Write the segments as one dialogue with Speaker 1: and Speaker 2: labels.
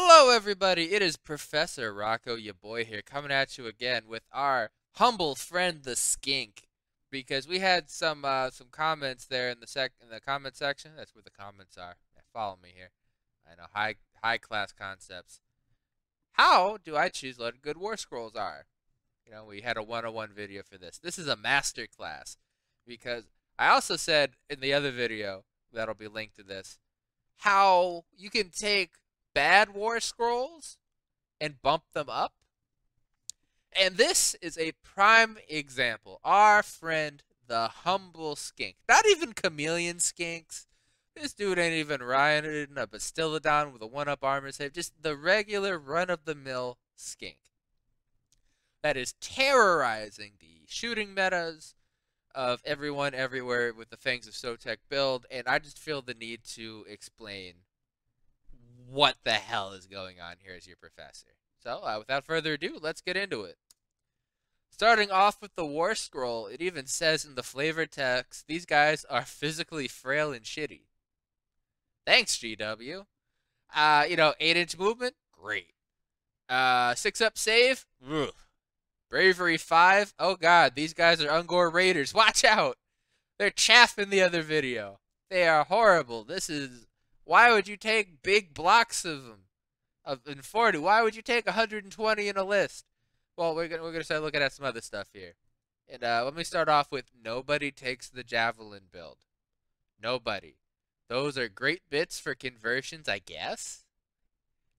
Speaker 1: Hello, everybody. It is Professor Rocco, your boy here, coming at you again with our humble friend, the Skink, because we had some comments there in the comment section. That's where the comments are. Yeah, follow me here. I know high class concepts. How do I choose what good war scrolls are? We had a 101 video for this. This is a master class because I also said in the other video that'll be linked to this how you can take bad war scrolls and bump them up. And this is a prime example. Our friend, the humble Skink. Not even chameleon skinks. This dude ain't even riding a Bastiladon with a 1-up armor save. Just the regular run-of-the-mill Skink. That is terrorizing the shooting metas of everyone everywhere with the Fangs of Sotek build. And I just feel the need to explain what the hell is going on here as your professor. So, without further ado, let's get into it. Starting off with the War Scroll, it even says in the flavor text, these guys are physically frail and shitty. Thanks, GW. 8-inch movement? Great. 6-up save? Ugh. Bravery 5? Oh god, these guys are Ungor Raiders. Watch out! They're chaff in the other video. They are horrible. Why would you take big blocks of them? In 40? Why would you take 120 in a list? Well, we're gonna start looking at some other stuff here. And let me start off with nobody takes the Javelin build. Nobody. Those are great bits for conversions, I guess.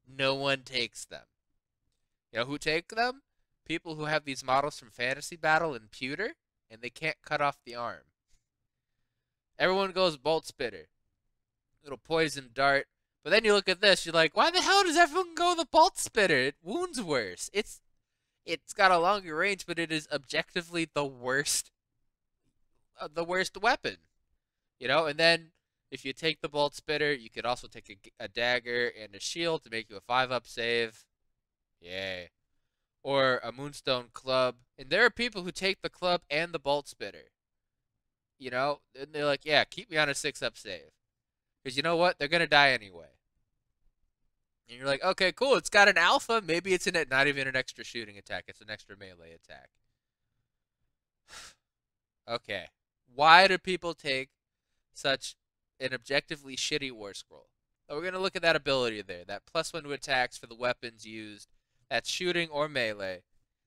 Speaker 1: No one takes them. You know who take them? People who have these models from Fantasy Battle and Pewter, and they can't cut off the arm. Everyone goes Bolt Spitter. Little poison dart. But then you look at this, you're like, why the hell does everyone go the Bolt Spitter? It wounds worse. It's got a longer range, but it is objectively the worst weapon. And then if you take the Bolt Spitter, you could also take a dagger and a shield to make you a 5-up save. Yay. Or a Moonstone Club. And there are people who take the club and the Bolt Spitter. And they're like, yeah, keep me on a 6-up save. Because you know what? They're going to die anyway. And you're like, okay, cool. It's got an alpha. Maybe it's not even an extra shooting attack. It's an extra melee attack. Okay. Why do people take such an objectively shitty war scroll? Well, we're going to look at that ability there. That +1 to attacks for the weapons used. That's shooting or melee.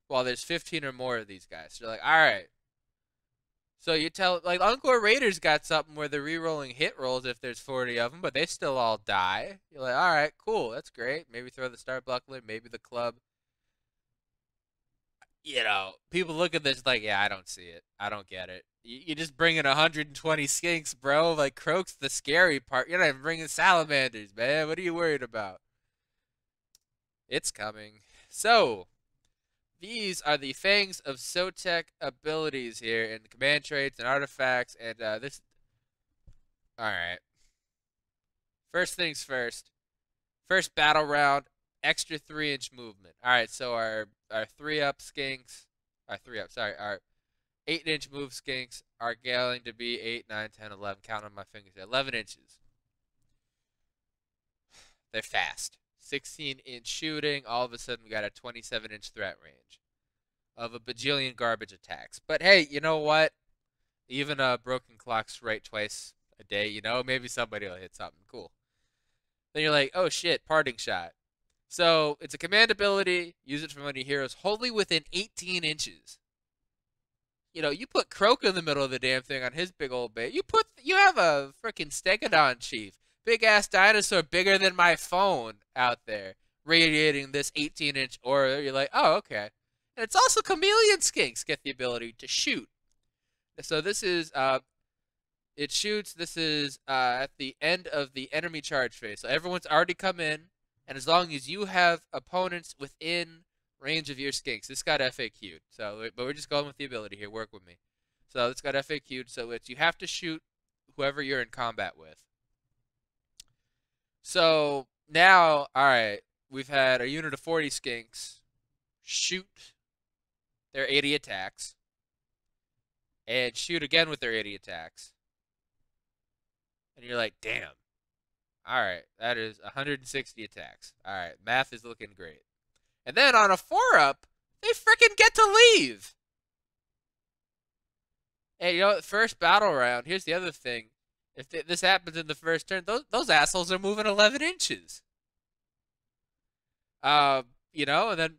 Speaker 1: While there's 15 or more of these guys. So you're like, alright. So you tell, like, Ungor Raiders got something where they're re-rolling hit rolls if there's 40 of them, but they still all die. You're like, alright, cool, that's great. Maybe throw the Star Buckler, maybe the club. People look at this like, yeah, I don't see it. I don't get it. You just bring in 120 skinks, bro. Like, Croak's the scary part. You're not even bringing salamanders, man. What are you worried about? It's coming. So, these are the Fangs of Sotek abilities here, and command traits and artifacts, and this. Alright. First things first. First battle round, extra 3-inch movement. Alright, so our 3-up skinks, our 8-inch move skinks are going to be 8, 9, 10, 11, count on my fingers, 11 inches. They're fast. 16-inch shooting, all of a sudden we got a 27-inch threat range of a bajillion garbage attacks. But hey, you know what? Even a broken clock's right twice a day, maybe somebody will hit something cool. Then you're like, oh shit, parting shot. So it's a command ability, use it from one of your heroes wholly within 18 inches. You put Croak in the middle of the damn thing on his big old bait. You have a freaking Stegodon chief. Big ass dinosaur bigger than my phone out there radiating this 18-inch aura. You're like, oh, okay. And it's also chameleon skinks get the ability to shoot. So this is, it shoots, this is at the end of the enemy charge phase. So everyone's already come in, and as long as you have opponents within range of your skinks, this got FAQ'd. But we're just going with the ability here, work with me. So this got FAQ'd, so you have to shoot whoever you're in combat with. So now, alright, we've had a unit of 40 skinks shoot their 80 attacks, and shoot again with their 80 attacks. And you're like, damn, Alright, that is 160 attacks. Alright, math is looking great. And then on a 4-up, they freaking get to leave! Hey, you know, first battle round, here's the other thing. If this happens in the first turn, those assholes are moving 11 inches. You know, and then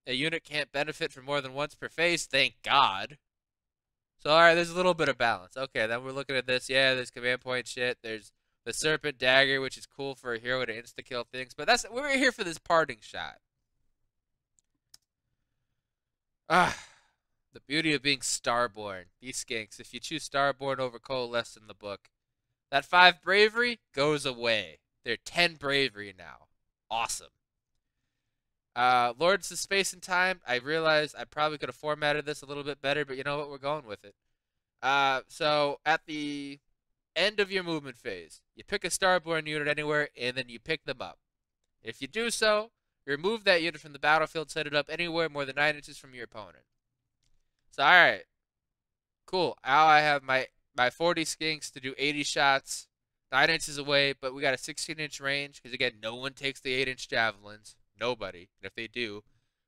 Speaker 1: a unit can't benefit from more than once per phase, thank God. So, alright, there's a little bit of balance. Okay, then we're looking at this. Yeah, there's command point shit. There's the Serpent Dagger, which is cool for a hero to insta-kill things. But we're here for this parting shot. The beauty of being Starborn. These skinks. If you choose Starborn over Coalesced in the book, that 5 bravery goes away. They're 10 bravery now. Awesome. Lords of Space and Time, I realized I probably could have formatted this a little bit better, but you know what? We're going with it. So at the end of your movement phase, you pick a Starborn unit anywhere, and then you pick them up. If you do so, you remove that unit from the battlefield, set it up anywhere more than 9 inches from your opponent. So, alright. Cool. Now I have my 40 skinks to do 80 shots, 9 inches away, but we got a 16-inch range, because again, no one takes the 8-inch javelins. Nobody. And if they do,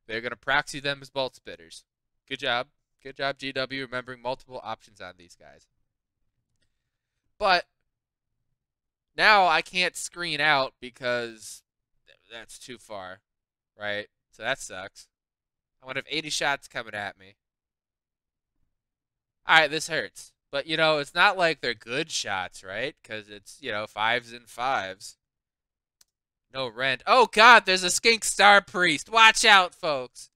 Speaker 1: they're going to proxy them as bolt spitters. Good job. Good job, GW, remembering multiple options on these guys. But now I can't screen out because that's too far, right? So that sucks. I want to have 80 shots coming at me. All right, this hurts. But, you know, it's not like they're good shots, right? Because it's, you know, 5s and 5s. No rent. Oh, God, there's a Skink Star Priest. Watch out, folks.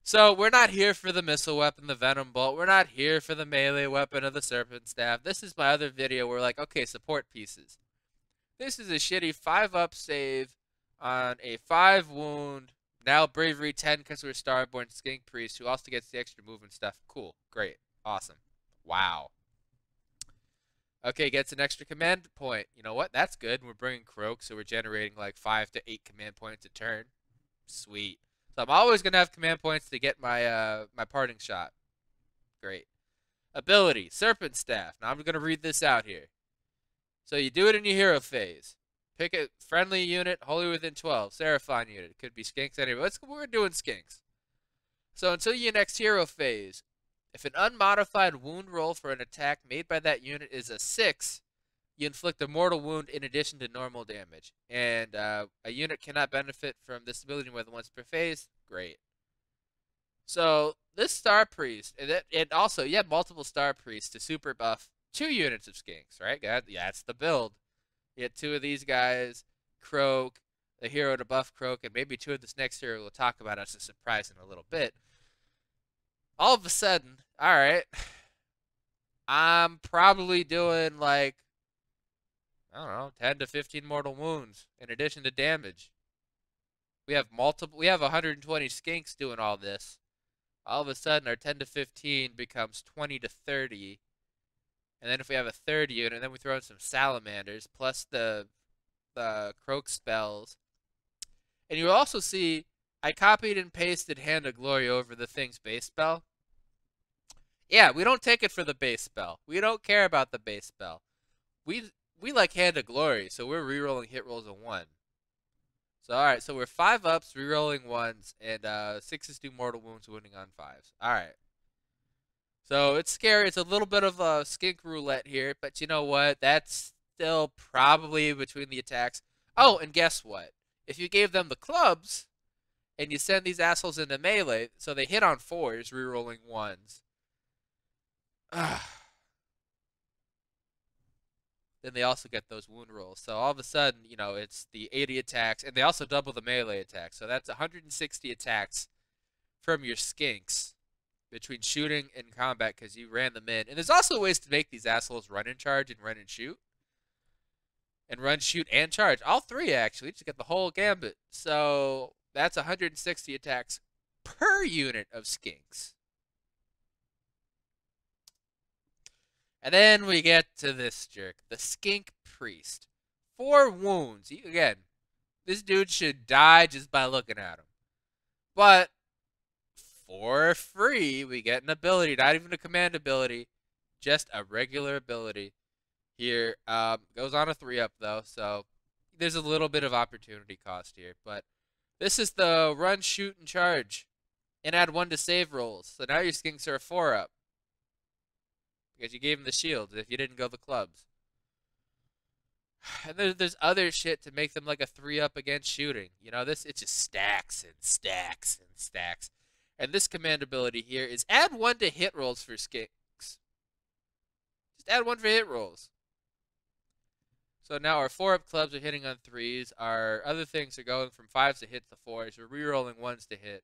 Speaker 1: So, we're not here for the missile weapon, the Venom Bolt. We're not here for the melee weapon of the Serpent Staff. This is my other video where we're like, okay, support pieces. This is a shitty 5-up save on a 5 wound, now bravery 10 because we're Starborn Skink Priest, who also gets the extra movement stuff. Cool. Great. Awesome. Wow. Okay, gets an extra command point. You know what? That's good. We're bringing Croak, so we're generating like 5 to 8 command points a turn. Sweet. So I'm always going to have command points to get my my parting shot. Great. Ability, Serpent Staff. Now I'm going to read this out here. So you do it in your hero phase. Pick a friendly unit, wholly within 12. Seraphon unit. It could be skinks anyway. We're doing skinks. So until your next hero phase, if an unmodified wound roll for an attack made by that unit is a 6, you inflict a mortal wound in addition to normal damage. And a unit cannot benefit from this ability more than once per phase. Great. So this Star Priest, and also you have multiple Star Priests to super buff 2 units of skinks, right? Yeah, that's the build. You get 2 of these guys, Croak, the hero to buff Croak, and maybe 2 of this next hero we'll talk about as a surprise in a little bit. All of a sudden, alright, I'm probably doing like, I don't know, 10 to 15 mortal wounds in addition to damage. We have 120 skinks doing all this. All of a sudden, our 10 to 15 becomes 20 to 30. And then if we have a third unit, and then we throw in some salamanders, plus the Croak spells. And you'll also see, I copied and pasted Hand of Glory over the thing's base spell. Yeah, we don't take it for the base spell. We don't care about the base spell. We like Hand of Glory, so we're rerolling hit rolls of 1. So, alright, so we're 5 ups, rerolling 1s, and 6s do mortal wounds, wounding on 5s. Alright. So, it's scary. It's a little bit of a skink roulette here, but you know what? That's still probably between the attacks. Oh, and guess what? If you gave them the clubs, and you send these assholes into melee, so they hit on 4s, rerolling 1s. Then they also get those wound rolls. So all of a sudden, you know, it's the 80 attacks, and they also double the melee attacks. So that's 160 attacks from your skinks between shooting and combat because you ran them in. And there's also ways to make these assholes run and charge and run and shoot. And run, shoot, and charge. All 3, actually, to get the whole gambit. So that's 160 attacks per unit of skinks. And then we get to this jerk, the Skink Priest. 4 wounds. Again, this dude should die just by looking at him. But for free, we get an ability, not even a command ability, just a regular ability. here. Goes on a 3-up though, so there's a little bit of opportunity cost here. But this is the run, shoot, and charge, and add 1 to save rolls. So now your Skinks are a 4-up because you gave him the shield if you didn't go the clubs. And there's other shit to make them like a 3-up against shooting. You know, it just stacks and stacks and stacks. And this command ability here is add 1 to hit rolls for Skinks. Just add 1 for hit rolls. So now our 4-up clubs are hitting on 3s. Our other things are going from 5s to hit to 4s. We're rerolling 1s to hit.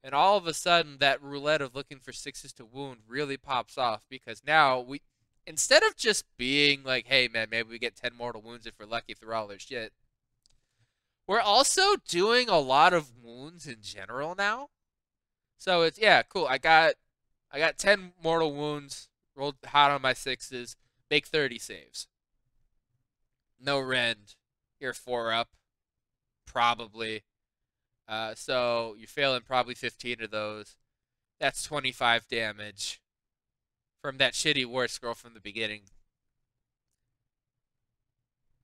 Speaker 1: And all of a sudden, that roulette of looking for 6s to wound really pops off because now instead of just being like, hey man, maybe we get 10 mortal wounds if we're lucky through all their shit, we're also doing a lot of wounds in general now. So it's, yeah, cool. I got 10 mortal wounds, rolled hot on my 6s, make 30 saves. No rend, you're 4-up, probably. So you're failing probably 15 of those. That's 25 damage from that shitty war scroll from the beginning.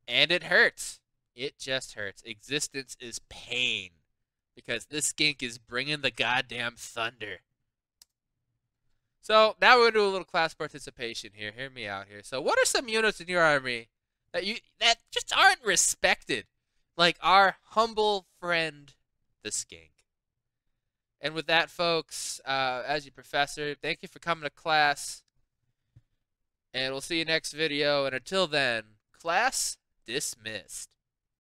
Speaker 1: And it hurts. It just hurts. Existence is pain because this Skink is bringing the goddamn thunder. So now we're going to do a little class participation here. Hear me out here. So what are some units in your army that just aren't respected? Like our humble friend, the Skink. And with that, folks, as your professor, thank you for coming to class. And we'll see you next video. And until then, class dismissed.